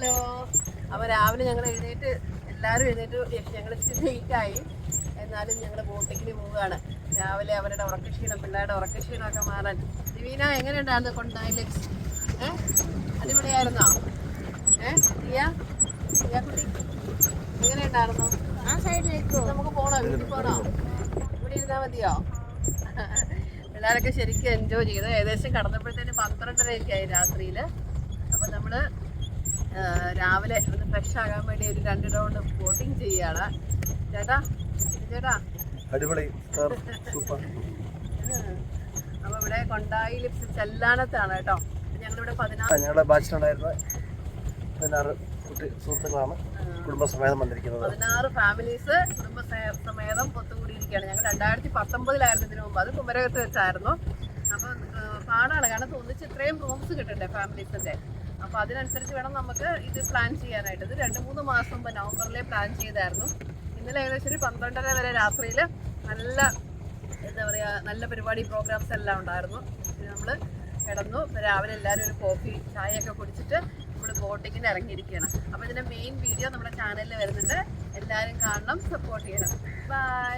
Hello. അപ്പോൾ രാവിലെ ഞങ്ങൾ എല്ലാവരും എഴുന്നേറ്റ് ഞങ്ങൾ ലേറ്റായി. എന്നാലും ഞങ്ങൾ ബോട്ടിങ്ങിന് പോവുകയാണ്. രാവിലെ അവരുടെ ഉറക്കക്ഷീണം, പിള്ളേരുടെ ഉറക്കക്ഷീണമൊക്കെ മാറാൻ. ദിവീന എങ്ങനെയുണ്ടായിരുന്നു കൊണ്ടായില്ലേ? അടിപൊളിയായിരുന്നോ? കുട്ടി എങ്ങനെയുണ്ടായിരുന്നു? നമുക്ക് പോണോ? വീട്ടിൽ പോണോ? ഇവിടെ ഇരുന്നാൽ മതിയോ? പിള്ളേരൊക്കെ ശരിക്കും എൻജോയ് ചെയ്തു. ഏകദേശം കടന്നപ്പോഴത്തേന് 12:30 ആയി രാത്രിയിൽ. അപ്പോൾ നമ്മൾ രാവിലെ ഒന്ന് ഫ്രഷ് ആകാൻ വേണ്ടി ഒരു 2 റൗണ്ട് ബോട്ടിങ് ചെയ്യുകയാണ്. ചേട്ടാ അടിപൊളി സൂപ്പർ. അപ്പോൾ ഇവിടെ കൊണ്ടായിൽ ചെല്ലാനത്താണ് കേട്ടോ. ഞങ്ങളിവിടെ 16 ഞങ്ങളുടെ ബാച്ചിലുണ്ടായിരുന്ന 16 സുഹൃത്തുക്കളാണ് കുടുംബസമേതം വന്നിരിക്കുന്നത്. 16 ഫാമിലീസ് കുടുംബസമേതം ഒത്തുകൂടിയിരിക്കുകയാണ്. ഞങ്ങൾ 2019 ഇതിനു മുമ്പ്. അത് കുമരകത്ത് വെച്ചായിരുന്നു. അപ്പം പാടാണ്, കാരണം ഒന്നിച്ച് ഇത്രയും റൂംസ് കിട്ടണ്ടേ ഫാമിലീസിൻ്റെ. അപ്പോൾ അതിനനുസരിച്ച് വേണം നമുക്ക് ഇത് പ്ലാൻ ചെയ്യാനായിട്ട്. ഇത് 2-3 മാസം മുമ്പ് നവംബറിലെ പ്ലാൻ ചെയ്തായിരുന്നു. ഇന്നലെ ഏകദേശം ഒരു 12:30 വരെ രാത്രിയിൽ നല്ല നല്ല പരിപാടി പ്രോഗ്രാംസ് എല്ലാം ഉണ്ടായിരുന്നു. പിന്നെ നമ്മൾ കിടന്നു. രാവിലെ എല്ലാവരും ഒരു കോഫി ചായയൊക്കെ കുടിച്ചിട്ട് നമ്മൾ ബോട്ടിങ്ങിന് ഇറങ്ങിയിരിക്കുകയാണ്. അപ്പോൾ ഇതിൻ്റെ മെയിൻ വീഡിയോ നമ്മുടെ ചാനലിൽ വരുന്നുണ്ട്. എല്ലാവരും കാണണം, സപ്പോർട്ട് ചെയ്യണം. ബൈ.